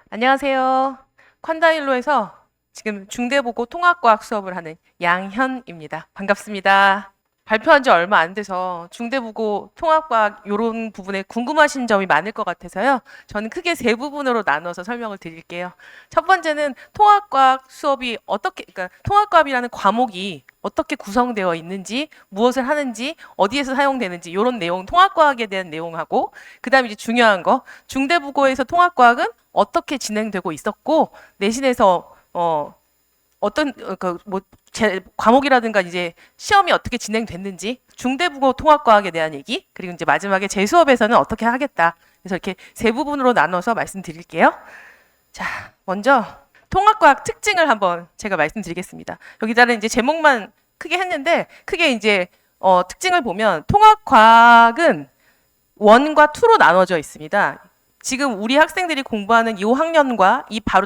안녕하세요. 宽다일로에서 지금 중대보고 통합과학 수업을 하는 양현입니다. 반갑습니다. 발표한 지 얼마 안 돼서 중대보고 통합과학 이런 부분에 궁금하신 점이 많을 것 같아서요. 저는 크게 세 부분으로 나눠서 설명을 드릴게요. 첫 번째는 통합과학 수업이 그러니까 통합과학이라는 과목이 어떻게 구성되어 있는지, 무엇을 하는지, 어디에서 사용되는지 이런 내용, 통합과학에 대한 내용하고, 그다음에 이제 중요한 거, 중대국어에서 통합과학은 어떻게 진행되고 있었고, 내신에서 어떤 과목이라든가 이제 시험이 어떻게 진행됐는지, 중대국어 통합과학에 대한 얘기, 그리고 이제 마지막에 제 수업에서는 어떻게 하겠다. 그래서 이렇게 세 부분으로 나눠서 말씀드릴게요. 자, 먼저 통합과학 특징을 한번 제가 말씀드리겠습니다. 여기다는 이제 제목만 크게 했는데 크게 이제 특징을 보면 통합과학은 1과 2로 나눠져 있습니다. 지금 우리 학생들이 공부하는 이 학년과 이 바로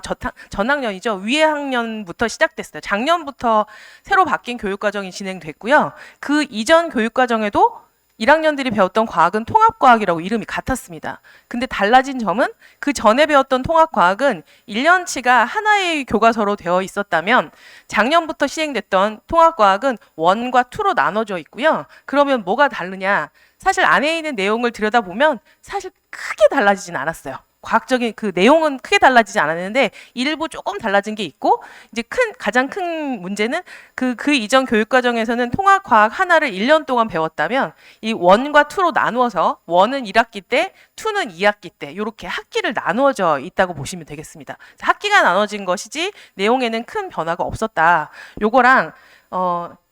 전학년이죠. 위의 학년부터 시작됐어요. 작년부터 새로 바뀐 교육과정이 진행됐고요. 그 이전 교육과정에도 1학년들이 배웠던 과학은 통합과학이라고 이름이 같았습니다. 근데 달라진 점은 그 전에 배웠던 통합과학은 1년치가 하나의 교과서로 되어 있었다면 작년부터 시행됐던 통합과학은 1과 2로 나눠져 있고요. 그러면 뭐가 다르냐? 사실 안에 있는 내용을 들여다보면 사실 크게 달라지진 않았어요. 과학적인 그 내용은 크게 달라지지 않았는데 일부 조금 달라진 게 있고, 이제 가장 큰 문제는 그 이전 교육과정에서는 통합과학 하나를 1년 동안 배웠다면 이 1과 2로 나누어서 1은 1학기 때, 2는 2학기 때 이렇게 학기를 나누어져 있다고 보시면 되겠습니다. 학기가 나눠진 것이지 내용에는 큰 변화가 없었다. 요거랑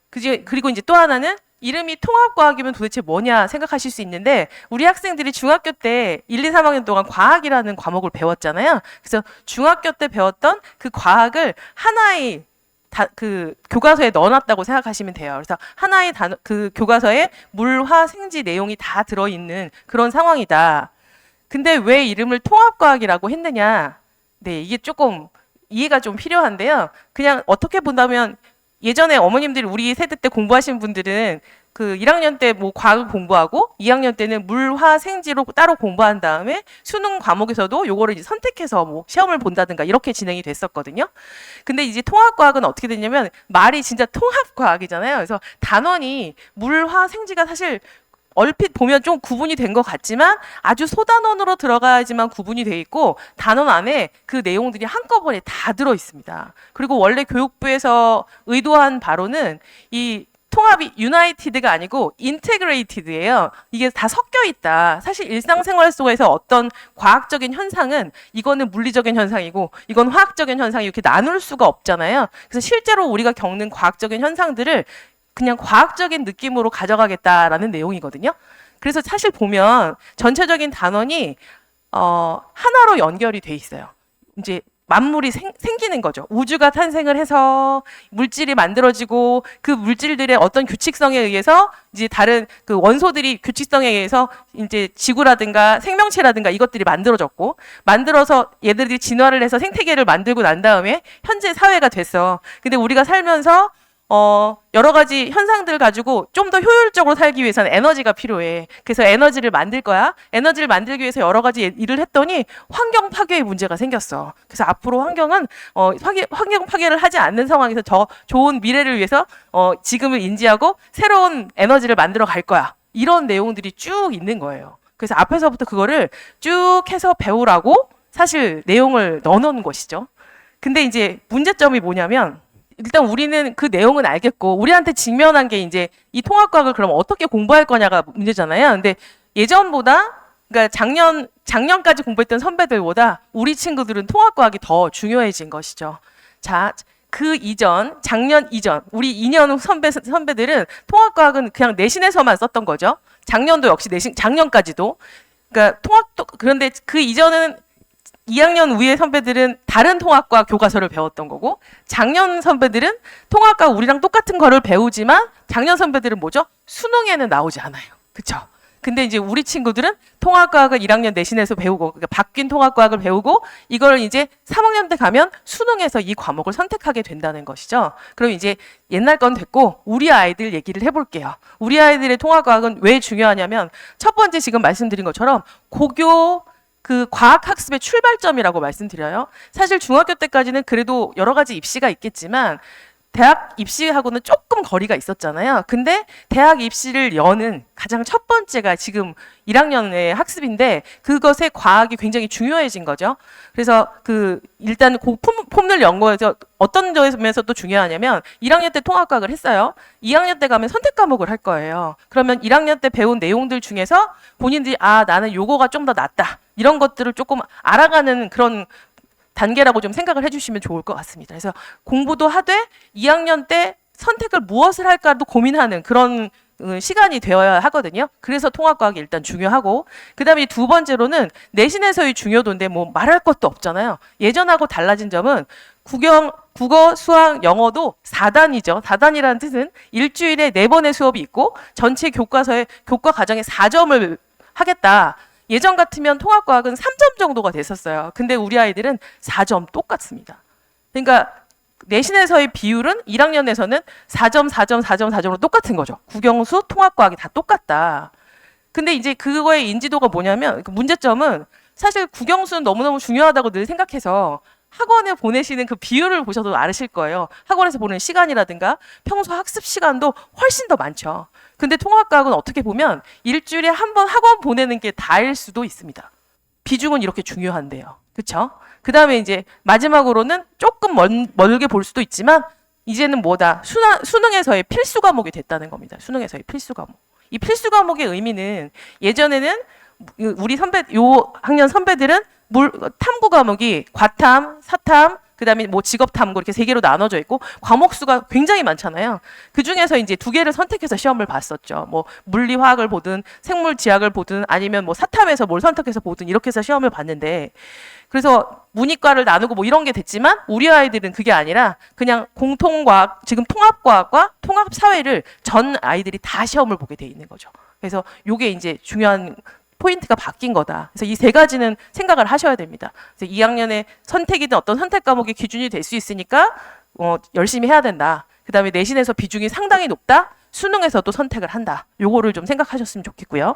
그리고 이제 또 하나는 이름이 통합과학이면 도대체 뭐냐 생각하실 수 있는데, 우리 학생들이 중학교 때 1, 2, 3학년 동안 과학이라는 과목을 배웠잖아요. 그래서 중학교 때 배웠던 그 과학을 하나의 그 교과서에 넣어놨다고 생각하시면 돼요. 그래서 하나의 그 교과서에 물, 화, 생지 내용이 다 들어있는 그런 상황이다. 근데 왜 이름을 통합과학이라고 했느냐? 네, 이게 조금 이해가 좀 필요한데요. 그냥 어떻게 본다면 예전에 어머님들이 우리 세대 때 공부하신 분들은 그 1학년 때 뭐 과학을 공부하고 2학년 때는 물, 화, 생지로 따로 공부한 다음에 수능 과목에서도 요거를 이제 선택해서 뭐 시험을 본다든가 이렇게 진행이 됐었거든요. 근데 이제 통합과학은 어떻게 됐냐면 말이 진짜 통합과학이잖아요. 그래서 단원이 물, 화, 생지가 사실 얼핏 보면 좀 구분이 된 것 같지만 아주 소단원으로 들어가야지만 구분이 돼 있고, 단원 안에 그 내용들이 한꺼번에 다 들어 있습니다. 그리고 원래 교육부에서 의도한 바로는 이 통합이 유나이티드가 아니고 인테그레이티드예요. 이게 다 섞여 있다. 사실 일상생활 속에서 어떤 과학적인 현상은 이거는 물리적인 현상이고 이건 화학적인 현상이 이렇게 나눌 수가 없잖아요. 그래서 실제로 우리가 겪는 과학적인 현상들을 그냥 과학적인 느낌으로 가져가겠다라는 내용이거든요. 그래서 사실 보면 전체적인 단원이 하나로 연결이 돼 있어요. 이제 만물이 생기는 거죠. 우주가 탄생을 해서 물질이 만들어지고 그 물질들의 어떤 규칙성에 의해서 이제 다른 그 원소들이 규칙성에 의해서 이제 지구라든가 생명체라든가 이것들이 만들어졌고, 만들어서 얘들이 진화를 해서 생태계를 만들고 난 다음에 현재 사회가 됐어. 근데 우리가 살면서 여러 가지 현상들을 가지고 좀 더 효율적으로 살기 위해서는 에너지가 필요해. 그래서 에너지를 만들 거야. 에너지를 만들기 위해서 여러 가지 일을 했더니 환경 파괴의 문제가 생겼어. 그래서 앞으로 환경은 환경 파괴를 하지 않는 상황에서 더 좋은 미래를 위해서 지금을 인지하고 새로운 에너지를 만들어 갈 거야. 이런 내용들이 쭉 있는 거예요. 그래서 앞에서부터 그거를 쭉 해서 배우라고 사실 내용을 넣어놓은 것이죠. 근데 이제 문제점이 뭐냐면, 일단 우리는 그 내용은 알겠고 우리한테 직면한 게 이제 이 통합과학을 그럼 어떻게 공부할 거냐가 문제잖아요. 근데 예전보다, 그러니까 작년까지 공부했던 선배들보다 우리 친구들은 통합과학이 더 중요해진 것이죠. 자, 그 이전, 작년 이전, 우리 2년 선배들은 통합과학은 그냥 내신에서만 썼던 거죠. 작년도 역시 작년까지도. 그러니까 그런데 그 이전은 2학년 위의 선배들은 다른 통합과학 교과서를 배웠던 거고, 작년 선배들은 통합과학 우리랑 똑같은 거를 배우지만 작년 선배들은 뭐죠? 수능에는 나오지 않아요. 그쵸? 근데 이제 우리 친구들은 통합과학을 1학년 내신에서 배우고, 그러니까 바뀐 통합과학을 배우고 이걸 이제 3학년 때 가면 수능에서 이 과목을 선택하게 된다는 것이죠. 그럼 이제 옛날 건 됐고 우리 아이들 얘기를 해볼게요. 우리 아이들의 통합과학은 왜 중요하냐면, 첫 번째 지금 말씀드린 것처럼 고교 그 과학학습의 출발점이라고 말씀드려요. 사실 중학교 때까지는 그래도 여러 가지 입시가 있겠지만 대학 입시하고는 조금 거리가 있었잖아요. 근데 대학 입시를 여는 가장 첫 번째가 지금 1학년의 학습인데 그것에 과학이 굉장히 중요해진 거죠. 그래서 일단 폭넓 연구에서 어떤 점에서 또 중요하냐면 1학년 때 통합과학을 했어요. 2학년 때 가면 선택 과목을 할 거예요. 그러면 1학년 때 배운 내용들 중에서 본인들이 나는 요거가 좀 더 낫다. 이런 것들을 조금 알아가는 그런 단계라고 좀 생각을 해주시면 좋을 것 같습니다. 그래서 공부도 하되 2학년 때 선택을 무엇을 할까도 고민하는 그런 시간이 되어야 하거든요. 그래서 통합과학이 일단 중요하고 그 다음에 두 번째로는 내신에서의 중요도인데 뭐 말할 것도 없잖아요. 예전하고 달라진 점은 국어, 수학, 영어도 4단이죠. 4단이라는 뜻은 일주일에 4번의 수업이 있고 전체 교과서에 교과 과정에 4점을 하겠다. 예전 같으면 통합과학은 3점 정도가 됐었어요. 근데 우리 아이들은 4점 똑같습니다. 그러니까 내신에서의 비율은 1학년에서는 4점, 4점, 4점, 4점으로 똑같은 거죠. 국영수, 통합과학이 다 똑같다. 근데 이제 그거의 인지도가 뭐냐면 그 문제점은 사실 국영수는 너무너무 중요하다고 늘 생각해서 학원에 보내시는 그 비율을 보셔도 알으실 거예요. 학원에서 보내는 시간이라든가 평소 학습 시간도 훨씬 더 많죠. 근데 통합과학은 어떻게 보면 일주일에 한 번 학원 보내는 게 다일 수도 있습니다. 비중은 이렇게 중요한데요. 그렇죠? 그 다음에 이제 마지막으로는 조금 멀게 볼 수도 있지만 이제는 뭐다? 수능에서의 필수 과목이 됐다는 겁니다. 수능에서의 필수 과목. 이 필수 과목의 의미는 예전에는 우리 요 학년 선배들은 탐구 과목이 과탐, 사탐, 그 다음에 뭐 직업탐구 이렇게 3개로 나눠져 있고 과목 수가 굉장히 많잖아요. 그 중에서 이제 2개를 선택해서 시험을 봤었죠. 뭐 물리, 화학을 보든 생물, 지학을 보든 아니면 뭐 사탐에서 뭘 선택해서 보든 이렇게 해서 시험을 봤는데 그래서 문이과를 나누고 뭐 이런 게 됐지만 우리 아이들은 그게 아니라 그냥 공통과학, 지금 통합과학과 통합사회를 전 아이들이 다 시험을 보게 돼 있는 거죠. 그래서 요게 이제 중요한 포인트가 바뀐 거다. 그래서 이 3가지는 생각을 하셔야 됩니다. 그래서 2학년에 선택이든 어떤 선택 과목이 기준이 될 수 있으니까 열심히 해야 된다. 그 다음에 내신에서 비중이 상당히 높다. 수능에서도 선택을 한다. 요거를 좀 생각하셨으면 좋겠고요.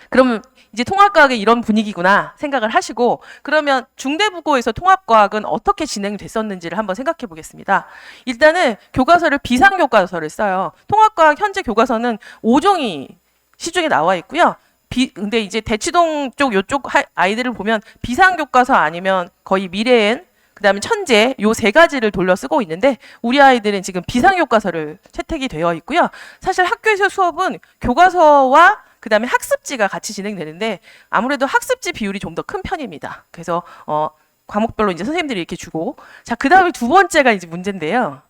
그러면 이제 통합과학이 이런 분위기구나 생각을 하시고 그러면 중대부고에서 통합과학은 어떻게 진행됐었는지를 한번 생각해 보겠습니다. 일단은 교과서를 비상교과서를 써요. 통합과학 현재 교과서는 5종이 시중에 나와 있고요. 근데 이제 대치동 쪽 요쪽 아이들을 보면 비상교과서 아니면 거의 미래엔 그다음에 천재 요 3가지를 돌려 쓰고 있는데 우리 아이들은 지금 비상교과서를 채택이 되어 있고요. 사실 학교에서 수업은 교과서와 그다음에 학습지가 같이 진행되는데 아무래도 학습지 비율이 좀 더 큰 편입니다. 그래서 과목별로 이제 선생님들이 이렇게 주고 자 그다음에 두 번째가 이제 문제인데요.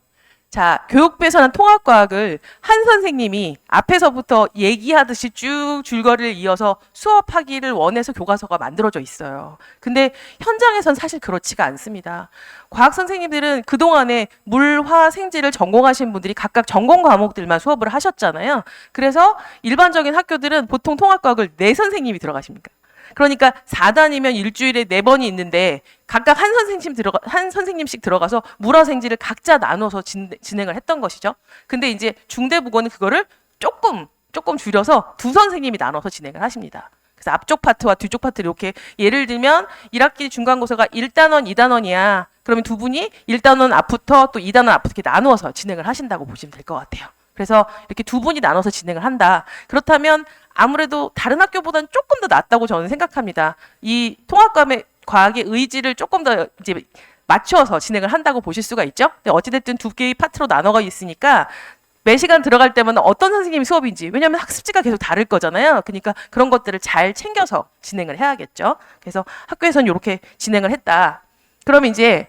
자, 교육부에서는 통합과학을 한 선생님이 앞에서부터 얘기하듯이 쭉 줄거리를 이어서 수업하기를 원해서 교과서가 만들어져 있어요. 근데 현장에선 사실 그렇지가 않습니다. 과학 선생님들은 그동안에 물, 화, 생지를 전공하신 분들이 각각 전공 과목들만 수업을 하셨잖아요. 그래서 일반적인 학교들은 보통 통합과학을 4선생님이 들어가십니까? 그러니까 4단이면 일주일에 4번이 있는데 각각 한 선생님씩 들어가서 물화생지를 각자 나눠서 진행을 했던 것이죠. 근데 이제 중대부고는 그거를 조금 줄여서 2선생님이 나눠서 진행을 하십니다. 그래서 앞쪽 파트와 뒤쪽 파트를 이렇게 예를 들면 1학기 중간고사가 1단원, 2단원이야. 그러면 두 분이 1단원 앞부터 또 2단원 앞부터 이렇게 나누어서 진행을 하신다고 보시면 될 것 같아요. 그래서 이렇게 두 분이 나눠서 진행을 한다. 그렇다면 아무래도 다른 학교보다는 조금 더 낫다고 저는 생각합니다. 이 통합과학의 의지를 조금 더 이제 맞춰서 진행을 한다고 보실 수가 있죠. 근데 어찌됐든 2개의 파트로 나눠가 있으니까 매 시간 들어갈 때마다 어떤 선생님이 수업인지 왜냐하면 학습지가 계속 다를 거잖아요. 그러니까 그런 것들을 잘 챙겨서 진행을 해야겠죠. 그래서 학교에서는 이렇게 진행을 했다. 그럼 이제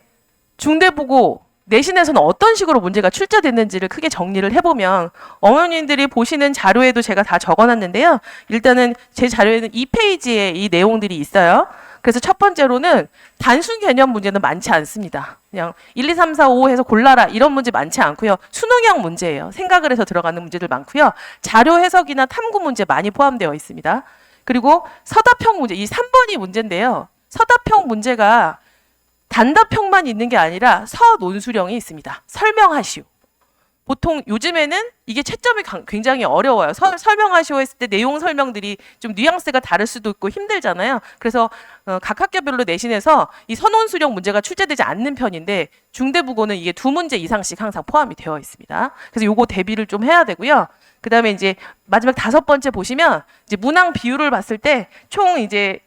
중대부고 내신에서는 어떤 식으로 문제가 출제됐는지를 크게 정리를 해보면 어머님들이 보시는 자료에도 제가 다 적어놨는데요. 일단은 제 자료에는 2페이지에 이 내용들이 있어요. 그래서 첫 번째로는 단순 개념 문제는 많지 않습니다. 그냥 1, 2, 3, 4, 5 해서 골라라 이런 문제 많지 않고요. 수능형 문제예요. 생각을 해서 들어가는 문제들 많고요. 자료 해석이나 탐구 문제 많이 포함되어 있습니다. 그리고 서답형 문제, 이 3번이 문제인데요. 서답형 문제가 단답형만 있는 게 아니라 서논술형이 있습니다. 설명하시오. 보통 요즘에는 이게 채점이 굉장히 어려워요. 설명하시오 했을 때 내용 설명들이 좀 뉘앙스가 다를 수도 있고 힘들잖아요. 그래서 각 학교별로 내신에서 이 선원 수령 문제가 출제되지 않는 편인데 중대국어는 이게 2문제 이상씩 항상 포함이 되어 있습니다. 그래서 요거 대비를 좀 해야 되고요. 그 다음에 이제 마지막 5번째 보시면 이제 문항 비율을 봤을 때 총 이제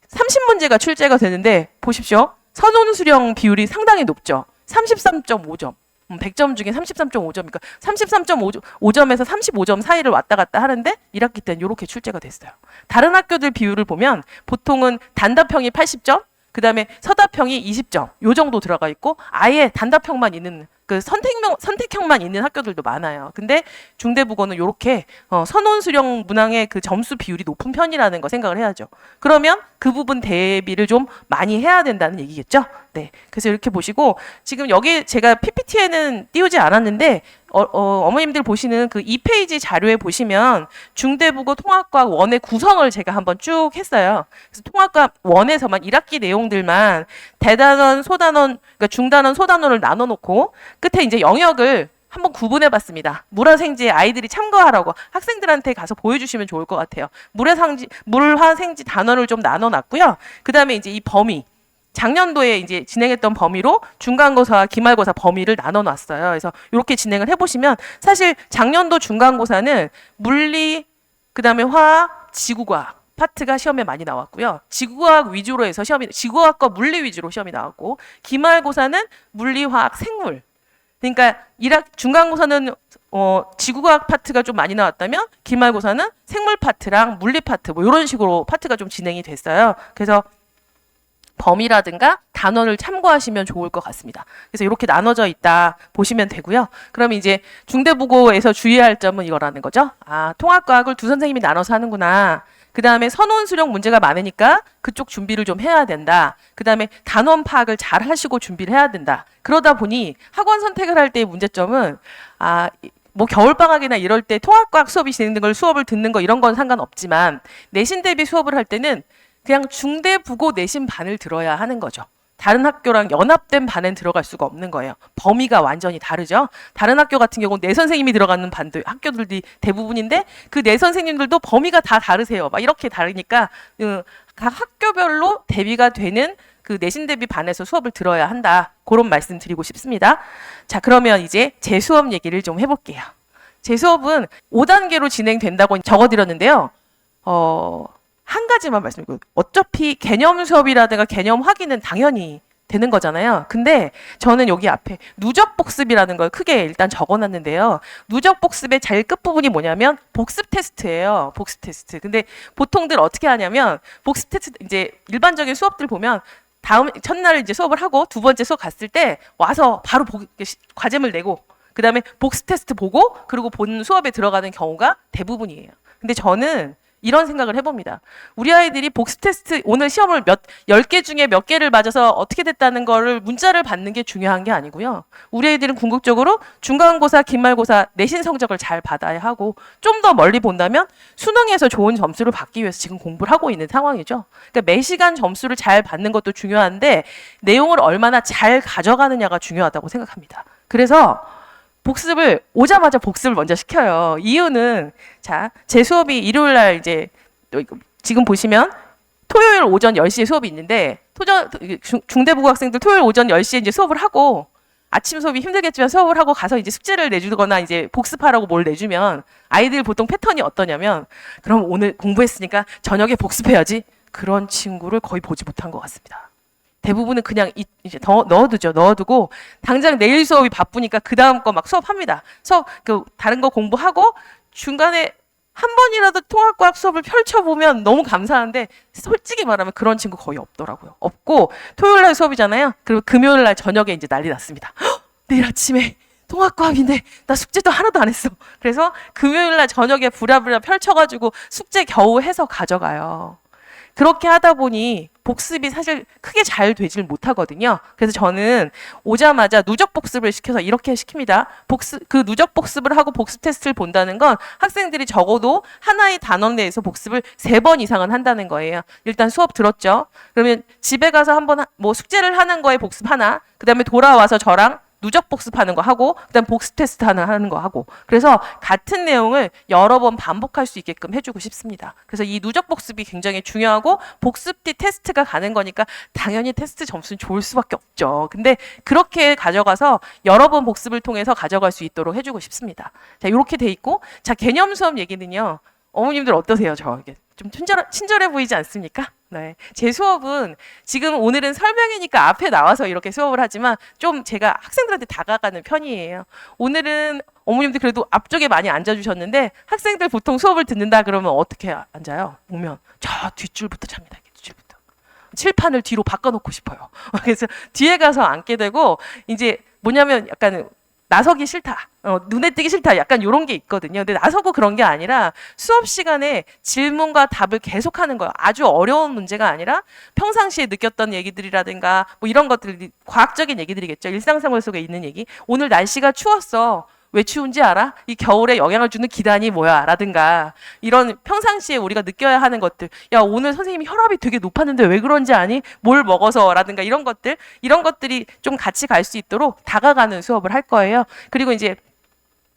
30문제가 출제가 되는데 보십시오. 선원 수령 비율이 상당히 높죠. 33.5점. 100점 중에 33.5점이니까 33.5점에서 35점 사이를 왔다 갔다 하는데 1학기 때는 이렇게 출제가 됐어요. 다른 학교들 비율을 보면 보통은 단답형이 80점, 그 다음에 서답형이 20점 요 정도 들어가 있고 아예 단답형만 있는 그 선택형만 있는 학교들도 많아요. 근데 중대국어는 이렇게 선원 수령 문항의 그 점수 비율이 높은 편이라는 거 생각을 해야죠. 그러면 그 부분 대비를 좀 많이 해야 된다는 얘기겠죠. 네, 그래서 이렇게 보시고 지금 여기 제가 PPT에는 띄우지 않았는데 어머님들 보시는 그 2페이지 자료에 보시면 중대국어 통합과학 1의 구성을 제가 한번 쭉 했어요. 그래서 통합과학 1에서만 1학기 내용들만 대단원, 소단원, 그러니까 중단원, 소단원을 나눠 놓고 끝에 이제 영역을 한번 구분해 봤습니다. 물화생지에 아이들이 참고하라고 학생들한테 가서 보여주시면 좋을 것 같아요. 물화생지 단원을 좀 나눠 놨고요. 그 다음에 이제 이 범위. 작년도에 이제 진행했던 범위로 중간고사와 기말고사 범위를 나눠 놨어요. 그래서 이렇게 진행을 해보시면 사실 작년도 중간고사는 물리, 그 다음에 화학, 지구과학 파트가 시험에 많이 나왔고요. 지구과학 위주로 해서 지구과학과 물리 위주로 시험이 나왔고 기말고사는 물리, 화학, 생물. 그러니까 중간고사는 지구과학 파트가 좀 많이 나왔다면 기말고사는 생물 파트랑 물리 파트 뭐 이런 식으로 파트가 좀 진행이 됐어요. 그래서 범위라든가 단원을 참고하시면 좋을 것 같습니다. 그래서 이렇게 나눠져 있다 보시면 되고요. 그럼 이제 중대국어에서 주의할 점은 이거라는 거죠. 아, 통합과학을 두 선생님이 나눠서 하는구나. 그 다음에 선원 수령 문제가 많으니까 그쪽 준비를 좀 해야 된다. 그 다음에 단원 파악을 잘 하시고 준비를 해야 된다. 그러다 보니 학원 선택을 할 때의 문제점은 뭐 겨울방학이나 이럴 때 통합과학 수업이 진행된 걸 수업을 듣는 거 이런 건 상관없지만 내신 대비 수업을 할 때는 그냥 중대국어 내신 반을 들어야 하는 거죠. 다른 학교랑 연합된 반엔 들어갈 수가 없는 거예요. 범위가 완전히 다르죠. 다른 학교 같은 경우는 내 선생님이 들어가는 반도 학교들이 대부분인데 그 내 선생님들도 범위가 다 다르세요. 막 이렇게 다르니까 각 학교별로 대비가 되는 그 내신 대비 반에서 수업을 들어야 한다. 그런 말씀 드리고 싶습니다. 자, 그러면 이제 제 수업 얘기를 좀 해볼게요. 제 수업은 5단계로 진행된다고 적어드렸는데요. 한 가지만 말씀드리고 어차피 개념 수업이라든가 개념 확인은 당연히 되는 거잖아요. 근데 저는 여기 앞에 누적 복습이라는 걸 크게 일단 적어놨는데요. 누적 복습의 제일 끝부분이 뭐냐면 복습 테스트예요. 복습 테스트. 근데 보통들 어떻게 하냐면 복습 테스트 이제 일반적인 수업들 보면 첫날 이제 수업을 하고 두 번째 수업 갔을 때 와서 바로 과제물 내고 그 다음에 복습 테스트 보고 그리고 본 수업에 들어가는 경우가 대부분이에요. 근데 저는 이런 생각을 해봅니다. 우리 아이들이 복습 테스트 오늘 시험을 10개 중에 몇 개를 맞아서 어떻게 됐다는 거를 문자를 받는 게 중요한 게 아니고요. 우리 아이들은 궁극적으로 중간고사, 기말고사 내신 성적을 잘 받아야 하고 좀 더 멀리 본다면 수능에서 좋은 점수를 받기 위해서 지금 공부를 하고 있는 상황이죠. 그러니까 매 시간 점수를 잘 받는 것도 중요한데 내용을 얼마나 잘 가져가느냐가 중요하다고 생각합니다. 그래서 복습을 오자마자 복습을 먼저 시켜요. 이유는 자, 제 수업이 일요일 날 이제 지금 보시면 토요일 오전 10시에 수업이 있는데 중대부고 학생들 토요일 오전 10시에 이제 수업을 하고 아침 수업이 힘들겠지만 수업을 하고 가서 이제 숙제를 내주거나 이제 복습하라고 뭘 내주면 아이들 보통 패턴이 어떠냐면 그럼 오늘 공부했으니까 저녁에 복습해야지 그런 친구를 거의 보지 못한 것 같습니다. 대부분은 그냥 이제 더 넣어두고 당장 내일 수업이 바쁘니까 그 다음 거 막 수업합니다. 다른 거 공부하고 중간에 한 번이라도 통합과학 수업을 펼쳐보면 너무 감사한데 솔직히 말하면 그런 친구 거의 없더라고요. 없고 토요일 날 수업이잖아요. 그리고 금요일 날 저녁에 이제 난리 났습니다. 내일 아침에 통합과학인데 나 숙제도 하나도 안 했어. 그래서 금요일 날 저녁에 부랴부랴 펼쳐가지고 숙제 겨우 해서 가져가요. 그렇게 하다 보니 복습이 사실 크게 잘 되질 못하거든요. 그래서 저는 오자마자 누적 복습을 시켜서 이렇게 시킵니다. 그 누적 복습을 하고 복습 테스트를 본다는 건 학생들이 적어도 하나의 단원 내에서 복습을 3번 이상은 한다는 거예요. 일단 수업 들었죠. 그러면 집에 가서 한번 뭐 숙제를 하는 거에 복습 하나, 그 다음에 돌아와서 저랑 누적 복습하는 거 하고 그다음 복습 테스트 하는 거 하고 그래서 같은 내용을 여러 번 반복할 수 있게끔 해주고 싶습니다. 그래서 이 누적 복습이 굉장히 중요하고 복습 뒤 테스트가 가는 거니까 당연히 테스트 점수는 좋을 수밖에 없죠. 근데 그렇게 가져가서 여러 번 복습을 통해서 가져갈 수 있도록 해주고 싶습니다. 자, 이렇게 돼 있고 자, 개념 수업 얘기는요. 어머님들 어떠세요? 저에게 좀 친절해 보이지 않습니까? 네. 제 수업은 지금 오늘은 설명이니까 앞에 나와서 이렇게 수업을 하지만 좀 제가 학생들한테 다가가는 편이에요. 오늘은 어머님들 그래도 앞쪽에 많이 앉아주셨는데 학생들 보통 수업을 듣는다 그러면 어떻게 앉아요? 오면 저 뒷줄부터 잡니다. 뒷줄부터. 칠판을 뒤로 바꿔놓고 싶어요. 그래서 뒤에 가서 앉게 되고 이제 뭐냐면 약간 나서기 싫다. 눈에 띄기 싫다. 약간 이런 게 있거든요. 근데 나서고 그런 게 아니라 수업 시간에 질문과 답을 계속하는 거예요. 아주 어려운 문제가 아니라 평상시에 느꼈던 얘기들이라든가 뭐 이런 것들이 과학적인 얘기들이겠죠. 일상생활 속에 있는 얘기. 오늘 날씨가 추웠어. 왜 추운지 알아? 이 겨울에 영향을 주는 기단이 뭐야? 라든가 이런 평상시에 우리가 느껴야 하는 것들. 야, 오늘 선생님이 혈압이 되게 높았는데 왜 그런지 아니? 뭘 먹어서? 라든가 이런 것들이 좀 같이 갈 수 있도록 다가가는 수업을 할 거예요. 그리고 이제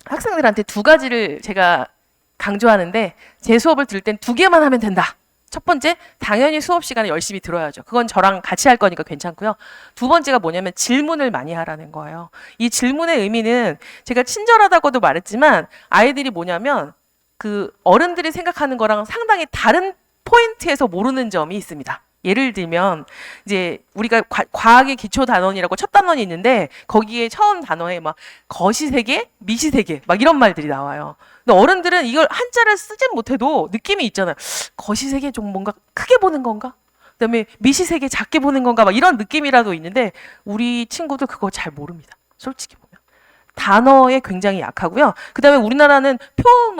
학생들한테 두 가지를 제가 강조하는데 제 수업을 들을 땐 두 개만 하면 된다. 첫 번째, 당연히 수업 시간에 열심히 들어야죠. 그건 저랑 같이 할 거니까 괜찮고요. 두 번째가 뭐냐면 질문을 많이 하라는 거예요. 이 질문의 의미는 제가 친절하다고도 말했지만 아이들이 뭐냐면 그 어른들이 생각하는 거랑 상당히 다른 포인트에서 모르는 점이 있습니다. 예를 들면 이제 우리가 과학의 기초 단원이라고 첫 단원이 있는데 거기에 처음 단어에 막 거시 세계, 미시 세계 막 이런 말들이 나와요. 근데 어른들은 이걸 한자를 쓰진 못해도 느낌이 있잖아요. 거시 세계 좀 뭔가 크게 보는 건가? 그다음에 미시 세계 작게 보는 건가? 막 이런 느낌이라도 있는데 우리 친구들 그거 잘 모릅니다. 솔직히 보면 단어에 굉장히 약하고요. 그다음에 우리나라는 표음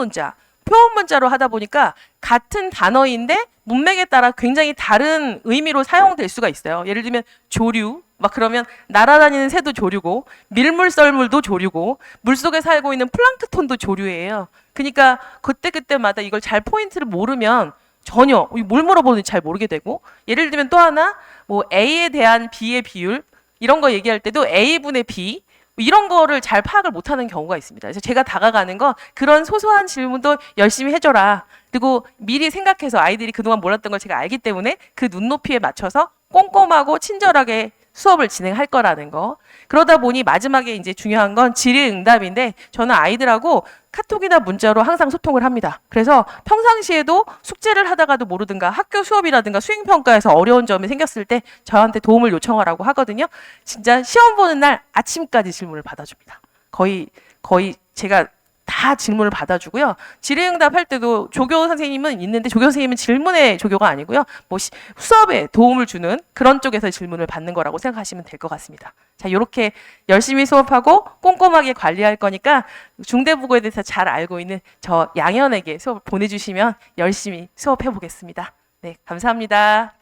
문자로 하다 보니까 같은 단어인데 문맥에 따라 굉장히 다른 의미로 사용될 수가 있어요. 예를 들면 조류, 막 그러면 날아다니는 새도 조류고 밀물 썰물도 조류고 물속에 살고 있는 플랑크톤도 조류예요. 그러니까 그때그때마다 이걸 잘 포인트를 모르면 전혀 뭘 물어보는지 잘 모르게 되고 예를 들면 또 하나 뭐 A에 대한 B의 비율 이런 거 얘기할 때도 A분의 B 이런 거를 잘 파악을 못하는 경우가 있습니다. 그래서 제가 다가가는 건 그런 소소한 질문도 열심히 해줘라. 그리고 미리 생각해서 아이들이 그동안 몰랐던 걸 제가 알기 때문에 그 눈높이에 맞춰서 꼼꼼하고 친절하게 수업을 진행할 거라는 거. 그러다 보니 마지막에 이제 중요한 건 질의응답인데 저는 아이들하고 카톡이나 문자로 항상 소통을 합니다. 그래서 평상시에도 숙제를 하다가도 모르든가 학교 수업이라든가 수행평가에서 어려운 점이 생겼을 때 저한테 도움을 요청하라고 하거든요. 진짜 시험 보는 날 아침까지 질문을 받아줍니다. 거의 제가 다 질문을 받아주고요. 질의응답 할 때도 조교 선생님은 있는데 조교 선생님은 질문의 조교가 아니고요. 뭐 수업에 도움을 주는 그런 쪽에서 질문을 받는 거라고 생각하시면 될 것 같습니다. 자, 이렇게 열심히 수업하고 꼼꼼하게 관리할 거니까 중대국어에 대해서 잘 알고 있는 저 양현에게 수업을 보내주시면 열심히 수업해 보겠습니다. 네, 감사합니다.